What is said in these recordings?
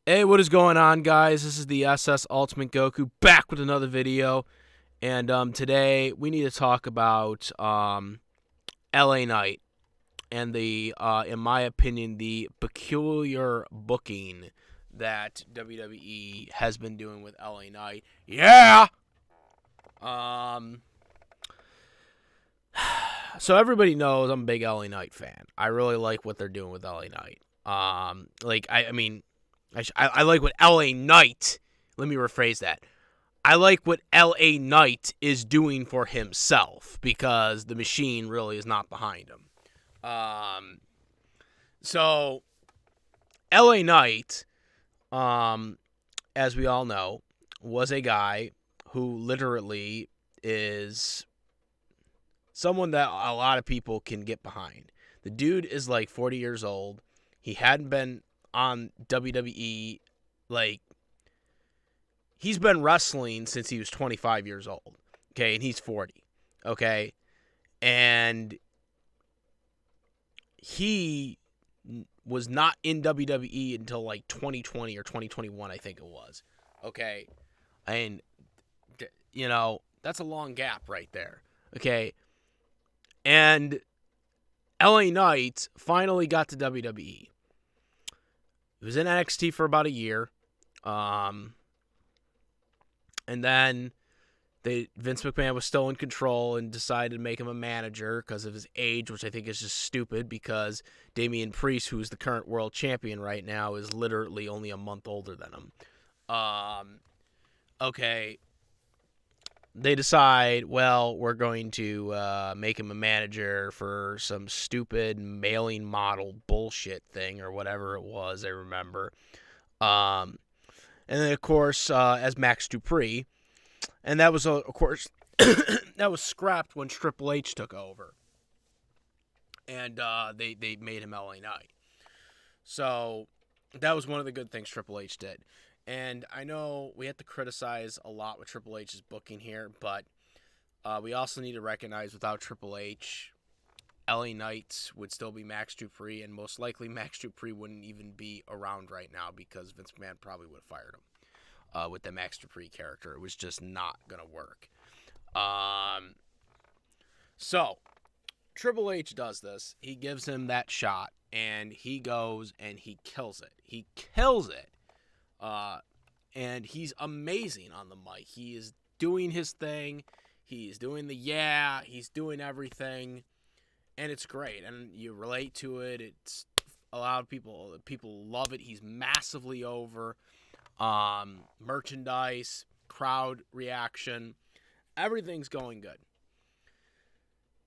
Hey, what is going on, guys? This is the SS Ultimate Goku back with another video, and today we need to talk about LA Knight and in my opinion, the peculiar booking that WWE has been doing with LA Knight. Yeah. Um. So everybody knows I'm a big LA Knight fan. I really like what they're doing with LA Knight. I mean, I like what LA Knight. Let me rephrase that. I like what LA Knight is doing for himself because the machine really is not behind him. Um, so LA Knight, um, as we all know, was a guy who literally is someone that a lot of people can get behind. The dude is like 40 years old. He hadn't been on WWE like he's been wrestling since he was 25 years old. Okay, and he's 40. Okay? And he was not in WWE until like 2020 or 2021, I think it was. Okay? And that's a long gap right there. Okay? And LA Knight finally got to WWE. He was in NXT for about a year. And then Vince McMahon was still in control and decided to make him a manager because of his age, which I think is just stupid because Damian Priest, who is the current world champion right now, is literally only a month older than him. Okay. They decide, well, we're going to make him a manager for some stupid mailing model bullshit thing or whatever it was, I remember. And then, of course, as Max Dupree. And that was, of course, that was scrapped when Triple H took over. And they made him LA Knight. So that was one of the good things Triple H did. And I know we have to criticize a lot with Triple H's booking here, but we also need to recognize without Triple H, LA Knight would still be Max Dupree, and most likely Max Dupree wouldn't even be around right now because Vince McMahon probably would have fired him with the Max Dupree character. It was just not going to work. So, Triple H does this. He gives him that shot, and he goes and he kills it. He kills it. And he's amazing on the mic. He is doing his thing. He's doing he's doing everything. And it's great. And you relate to it. It's a lot of people love it. He's massively over. Merchandise, crowd reaction, everything's going good.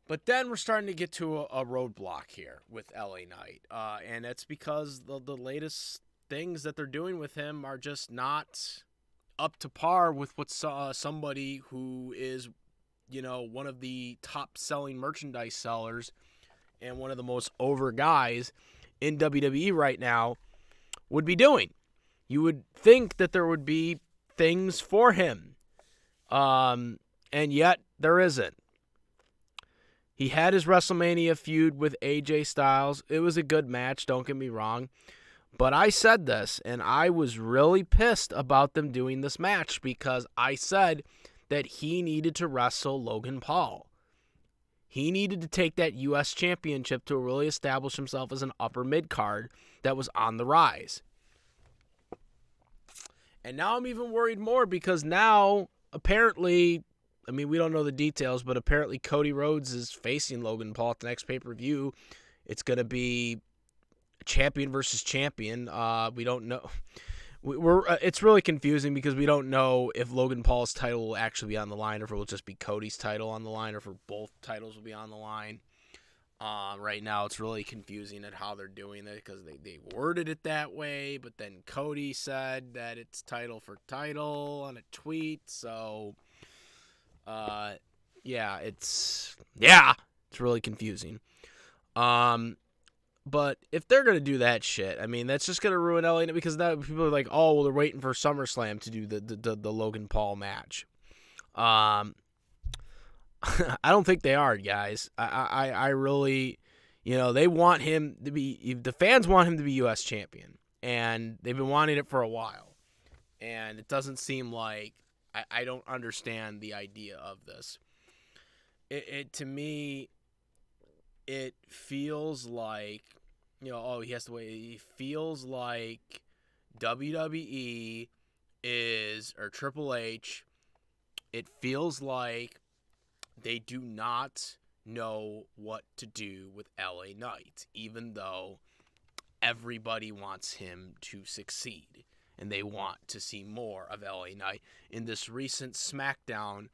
But then we're starting to get to a roadblock here with LA Knight. And that's because the latest things that they're doing with him are just not up to par with what somebody who is, one of the top selling merchandise sellers and one of the most over guys in WWE right now would be doing. You would think that there would be things for him. And yet there isn't. He had his WrestleMania feud with AJ Styles. It was a good match, don't get me wrong. But I said this, and I was really pissed about them doing this match because I said that he needed to wrestle Logan Paul. He needed to take that U.S. Championship to really establish himself as an upper mid-card that was on the rise. And now I'm even worried more because now, apparently, we don't know the details, but apparently Cody Rhodes is facing Logan Paul at the next pay-per-view. It's going to be champion versus champion. We don't know. It's really confusing because we don't know if Logan Paul's title will actually be on the line or if it will just be Cody's title on the line or if both titles will be on the line. Right now it's really confusing at how they're doing it because they worded it that way, but then Cody said that it's title for title on a tweet. So, it's really confusing. But if they're going to do that shit, that's just going to ruin LA because now people are like, oh, well, they're waiting for SummerSlam to do the Logan Paul match. I don't think they are, guys. I really, they want him to be, the fans want him to be U.S. champion. and they've been wanting it for a while. And it doesn't seem like I don't understand the idea of this. It to me, it feels like, he has to wait. It feels like WWE or Triple H. It feels like they do not know what to do with LA Knight, even though everybody wants him to succeed and they want to see more of LA Knight. In this recent SmackDown,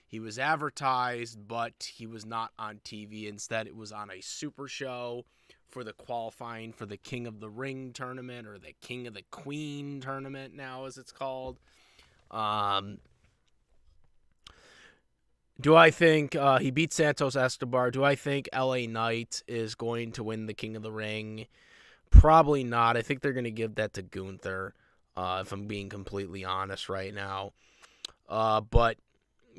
he was advertised, but he was not on TV. Instead, it was on a super show for the qualifying for the King of the Ring tournament, or the King of the Queen tournament now, as it's called. Do I think he beat Santos Escobar? Do I think LA Knight is going to win the King of the Ring? Probably not. I think they're going to give that to Gunther, if I'm being completely honest right now. But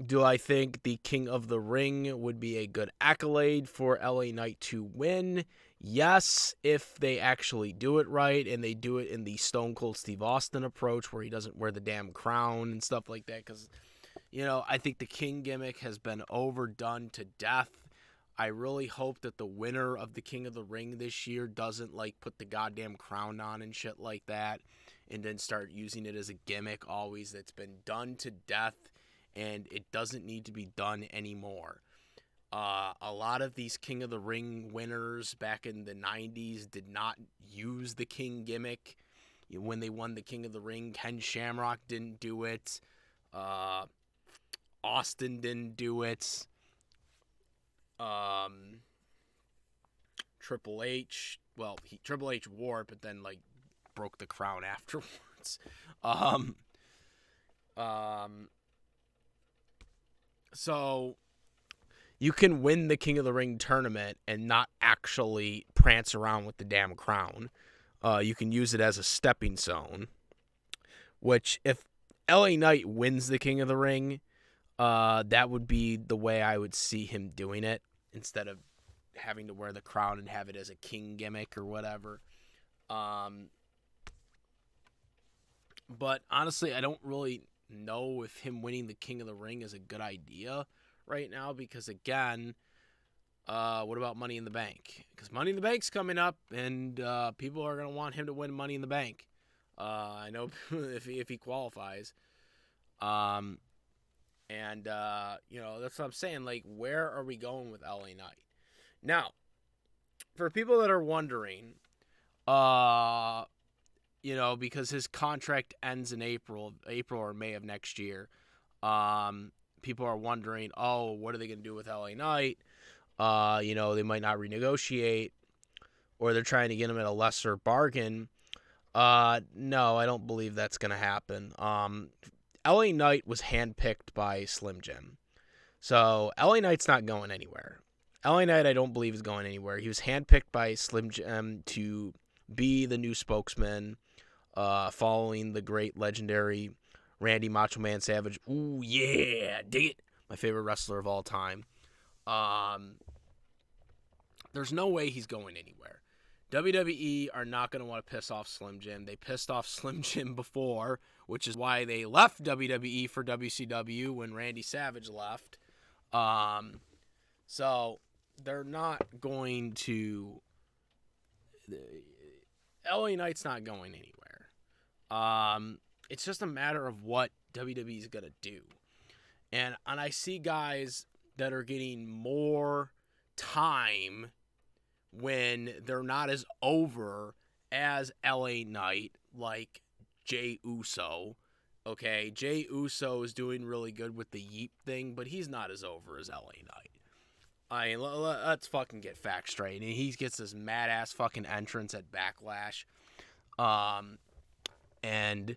do I think the King of the Ring would be a good accolade for LA Knight to win? Yes, if they actually do it right and they do it in the Stone Cold Steve Austin approach where he doesn't wear the damn crown and stuff like that. Because, I think the King gimmick has been overdone to death. I really hope that the winner of the King of the Ring this year doesn't, put the goddamn crown on and shit like that and then start using it as a gimmick always. That's been done to death, and it doesn't need to be done anymore. A lot of these King of the Ring winners back in the 90s did not use the King gimmick. When they won the King of the Ring, Ken Shamrock didn't do it. Austin didn't do it. Triple H, Triple H wore it, but then broke the crown afterwards. So you can win the King of the Ring tournament and not actually prance around with the damn crown. You can use it as a stepping stone, which if LA Knight wins the King of the Ring, that would be the way I would see him doing it, instead of having to wear the crown and have it as a king gimmick or whatever. But honestly, I don't really know if him winning the King of the Ring is a good idea right now, because again, what about Money in the Bank? Because Money in the Bank's coming up, and people are going to want him to win Money in the Bank. I know if he qualifies. And that's what I'm saying. Where are we going with LA Knight? Now, for people that are wondering, because his contract ends in April or May of next year, people are wondering, what are they going to do with LA Knight? They might not renegotiate, or they're trying to get him at a lesser bargain. No, I don't believe that's going to happen. LA Knight was handpicked by Slim Jim. So LA Knight's not going anywhere. LA Knight, I don't believe, is going anywhere. He was handpicked by Slim Jim to be the new spokesman, following the great legendary Randy Macho Man Savage. Ooh, yeah, dig it. My favorite wrestler of all time. There's no way he's going anywhere. WWE are not going to want to piss off Slim Jim. They pissed off Slim Jim before, which is why they left WWE for WCW when Randy Savage left. So they're not going to... LA Knight's not going anywhere. It's just a matter of what WWE's going to do. And I see guys that are getting more time when they're not as over as LA Knight, like Jey Uso. Okay, Jey Uso is doing really good with the Yeet thing, but he's not as over as LA Knight. I mean, let's fucking get facts straight. And he gets this mad-ass fucking entrance at Backlash. And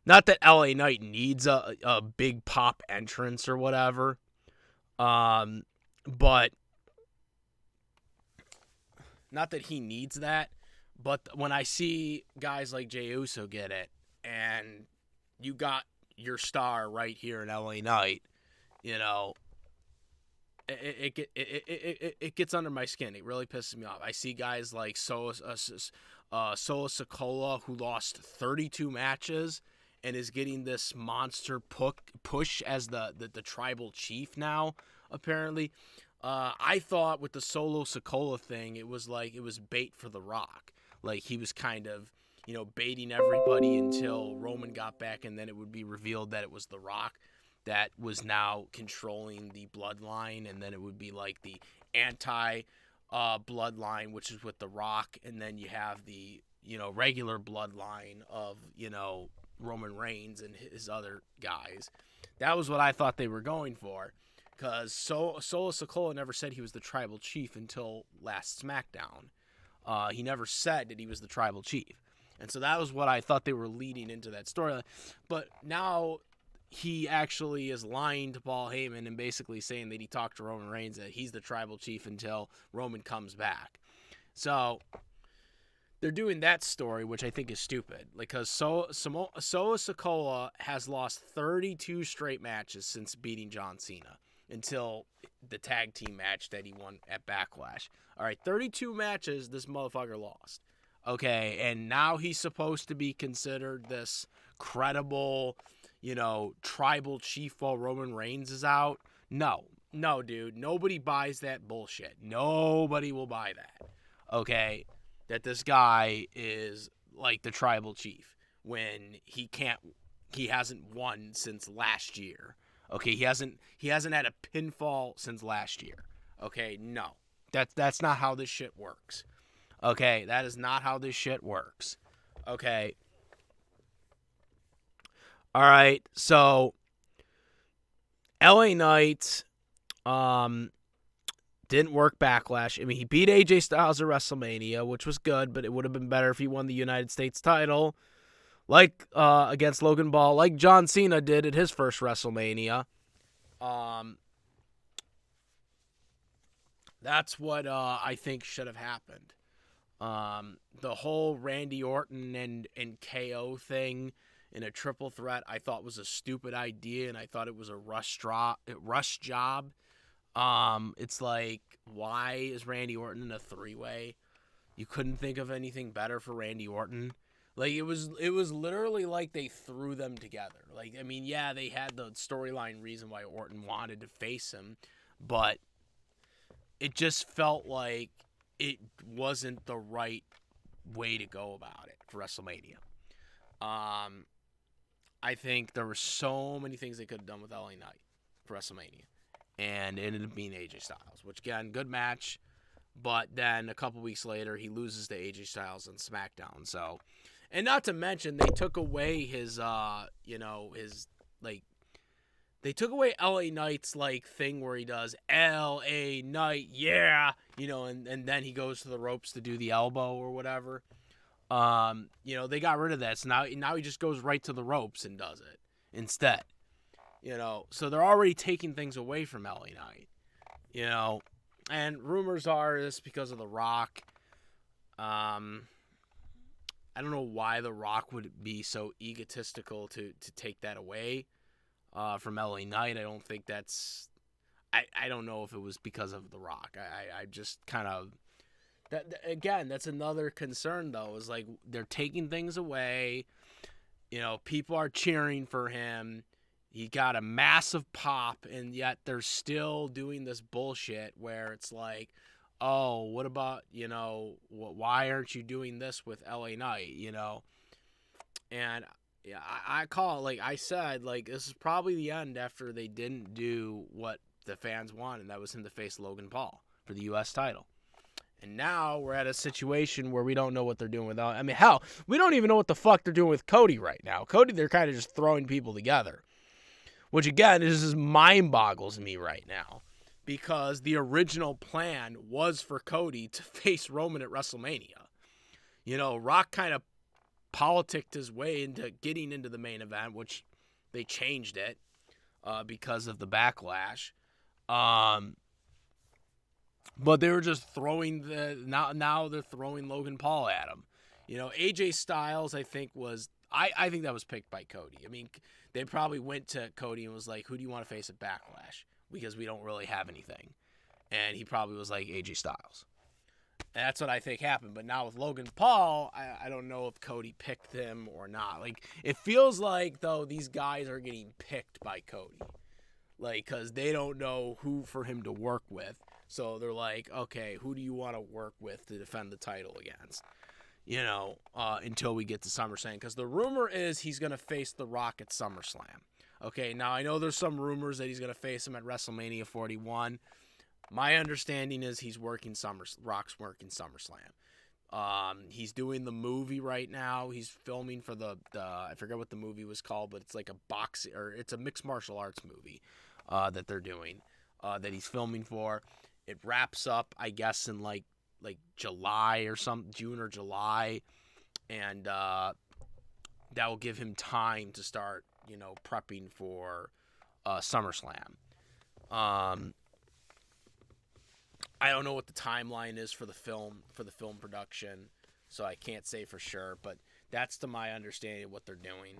not that LA Knight needs a big pop entrance or whatever. But not that he needs that. But when I see guys like Jey Uso get it, and you got your star right here in LA Knight, it gets under my skin. It really pisses me off. I see guys like Solo Sikoa, who lost 32 matches and is getting this monster push as the tribal chief now, apparently. I thought with the Solo Sikoa thing, it was bait for The Rock. Like, he was kind of, baiting everybody until Roman got back, and then it would be revealed that it was The Rock that was now controlling the bloodline, and then it would be like the anti bloodline, which is with The Rock, and then you have the regular bloodline of Roman Reigns and his other guys. That was what I thought they were going for, because Solo Sikoa never said he was the tribal chief until last SmackDown. He never said that he was the tribal chief, and so that was what I thought they were leading into that storyline. But now he actually is lying to Paul Heyman and basically saying that he talked to Roman Reigns, that he's the tribal chief until Roman comes back. So they're doing that story, which I think is stupid, because Solo Sikoa has lost 32 straight matches since beating John Cena until the tag team match that he won at Backlash. All right, 32 matches this motherfucker lost. Okay, and now he's supposed to be considered this credible, tribal chief while Roman Reigns is out. No, dude. Nobody buys that bullshit. Nobody will buy that. Okay? That this guy is like the tribal chief when he hasn't won since last year. Okay? He hasn't had a pinfall since last year. Okay? No. That's not how this shit works. Okay? That is not how this shit works. Okay? All right, so LA Knight didn't work Backlash. I mean, he beat AJ Styles at WrestleMania, which was good, but it would have been better if he won the United States title, like against Logan Paul, like John Cena did at his first WrestleMania. That's what I think should have happened. The whole Randy Orton and KO thing in a triple threat, I thought was a stupid idea, and I thought it was a rush job. It's like, why is Randy Orton in a three-way? You couldn't think of anything better for Randy Orton. Like, it was literally like they threw them together. Like, I mean, yeah, they had the storyline reason why Orton wanted to face him, but it just felt like it wasn't the right way to go about it for WrestleMania. I think there were so many things they could have done with LA Knight for WrestleMania, and it ended up being AJ Styles, which, again, good match, but then a couple weeks later, he loses to AJ Styles on SmackDown. So, and not to mention, they took away his, they took away LA Knight's, thing where he does LA Knight, yeah, and then he goes to the ropes to do the elbow or whatever. They got rid of that. So now he just goes right to the ropes and does it instead. So they're already taking things away from LA Knight. And rumors are this because of The Rock. I don't know why The Rock would be so egotistical to take that away from LA Knight. I don't think that's... I don't know if it was because of The Rock. I just kind of... Again, that's another concern, though, is like they're taking things away. People are cheering for him. He got a massive pop, and yet they're still doing this bullshit where it's like, oh, what about, why aren't you doing this with LA Knight, And yeah, I call it, like I said, this is probably the end after they didn't do what the fans wanted, and that was him to face Logan Paul for the U.S. title. And now we're at a situation where we don't know what they're doing with. I mean, hell, we don't even know what the fuck they're doing with Cody right now. Cody, they're kind of just throwing people together, which again is just mind boggles me right now, because the original plan was for Cody to face Roman at WrestleMania. Rock kind of politicked his way into getting into the main event, which they changed it because of the backlash. But they were just throwing now they're throwing Logan Paul at him. AJ Styles, I think I think that was picked by Cody. I mean, they probably went to Cody and was like, who do you want to face at Backlash? Because we don't really have anything. And he probably was like, AJ Styles. That's what I think happened. But now with Logan Paul, I don't know if Cody picked him or not. Like, it feels like, though, these guys are getting picked by Cody. Like, because they don't know who for him to work with. So they're like, okay, who do you want to work with to defend the title against? Until we get to SummerSlam. Because the rumor is he's going to face The Rock at SummerSlam. Okay, now I know there's some rumors that he's going to face him at WrestleMania 41. My understanding is Rock's working SummerSlam. He's doing the movie right now. He's filming for the I forget what the movie was called, but it's like it's a mixed martial arts movie that they're doing, that he's filming for. It wraps up, I guess, in like July or June or July, and that will give him time to start, prepping for SummerSlam. I don't know what the timeline is for the film production, so I can't say for sure, but that's to my understanding of what they're doing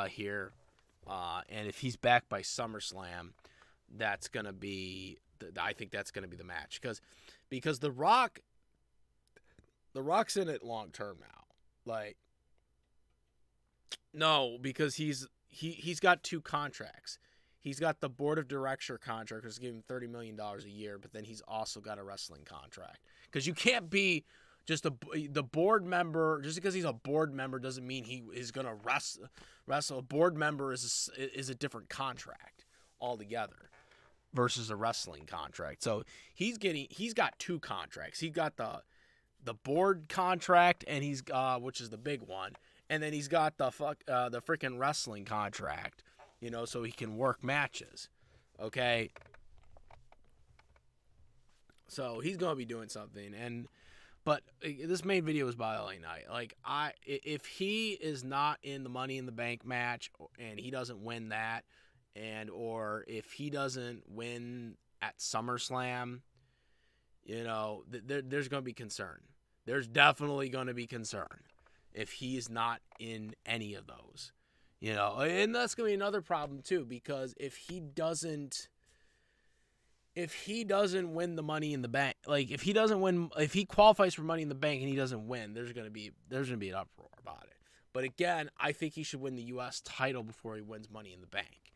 here. And if he's back by SummerSlam, that's gonna be I think that's gonna be the match, because the Rock's in it long term now. Like, no, because he's got two contracts. He's got the board of director contract, which is giving him $30 million a year, but then he's also got a wrestling contract. Because you can't be just the board member. Just because he's a board member doesn't mean he is going to wrestle. A board member is a different contract altogether versus a wrestling contract. So he's got two contracts. He got the board contract, and he's which is the big one, and then he's got the freaking wrestling contract. So he can work matches, okay? So he's gonna be doing something, but this main video is by LA Knight. Like, if he is not in the Money in the Bank match and he doesn't win that, or if he doesn't win at SummerSlam, there's gonna be concern. There's definitely gonna be concern if he's not in any of those. And that's going to be another problem too, because if he doesn't win the Money in the Bank, like if he qualifies for Money in the Bank and he doesn't win, there's going to be an uproar about it. But again, I think he should win the U.S. title before he wins Money in the Bank,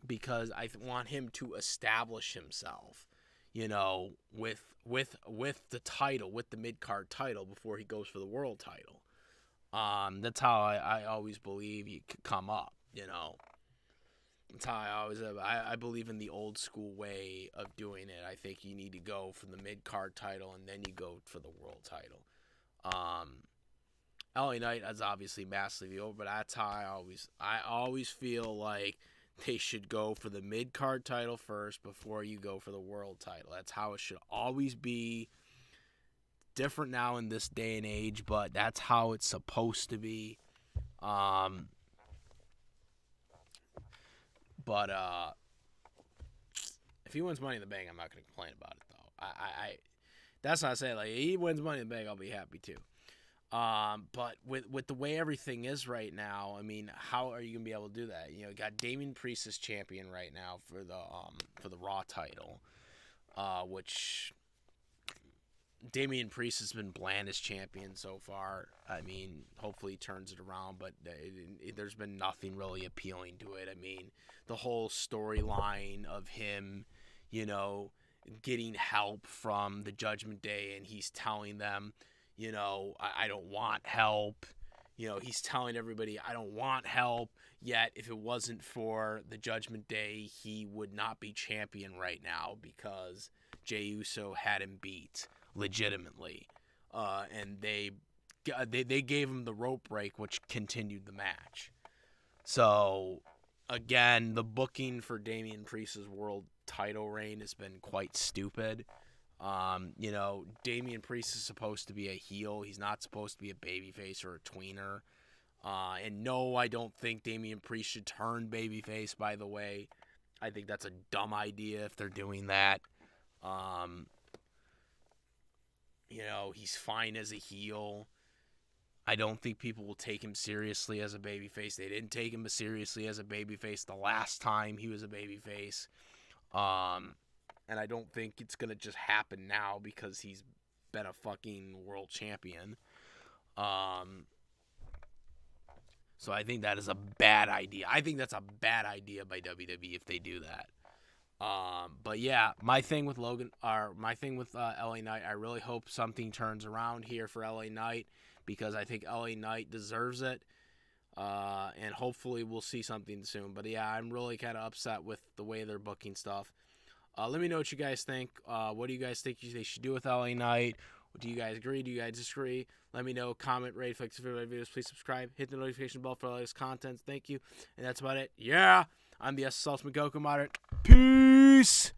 because I want him to establish himself, with the title, with the mid-card title, before he goes for the world title. That's how I always believe you could come up, That's how I believe in the old school way of doing it. I think you need to go for the mid-card title and then you go for the world title. LA Knight is obviously massively over, but that's how I always feel like they should go for the mid-card title first before you go for the world title. That's how it should always be. Different now in this day and age, but that's how it's supposed to be. But if he wins Money in the Bank, I'm not going to complain about it, though. That's not saying, like, he wins Money in the Bank, I'll be happy too. But with the way everything is right now, I mean, how are you going to be able to do that? You got Damian Priest as champion right now for the Raw title, which Damian Priest has been bland as champion so far. I mean, hopefully he turns it around, but there's been nothing really appealing to it. I mean, the whole storyline of him, getting help from the Judgment Day, and he's telling them, I don't want help. He's telling everybody, I don't want help, yet if it wasn't for the Judgment Day, he would not be champion right now because Jey Uso had him beat legitimately, and they gave him the rope break, which continued the match. So again, the booking for Damian Priest's world title reign has been quite stupid. Damian Priest is supposed to be a heel. He's not supposed to be a babyface or a tweener. And no, I don't think Damian Priest should turn babyface, by the way. I think that's a dumb idea if they're doing that. He's fine as a heel. I don't think people will take him seriously as a babyface. They didn't take him seriously as a babyface the last time he was a babyface. And I don't think it's going to just happen now because he's been a fucking world champion. So I think that is a bad idea. I think that's a bad idea by WWE if they do that. But yeah, my thing with LA Knight, I really hope something turns around here for LA Knight because I think LA Knight deserves it. And hopefully we'll see something soon. But yeah, I'm really kind of upset with the way they're booking stuff. Let me know what you guys think. What do you guys think they should do with LA Knight? Do you guys agree? Do you guys disagree? Let me know. Comment, rate, like, favorite videos. Please subscribe. Hit the notification bell for the latest content. Thank you. And that's about it. Yeah. I'm the SSL Goku Moderate. Peace.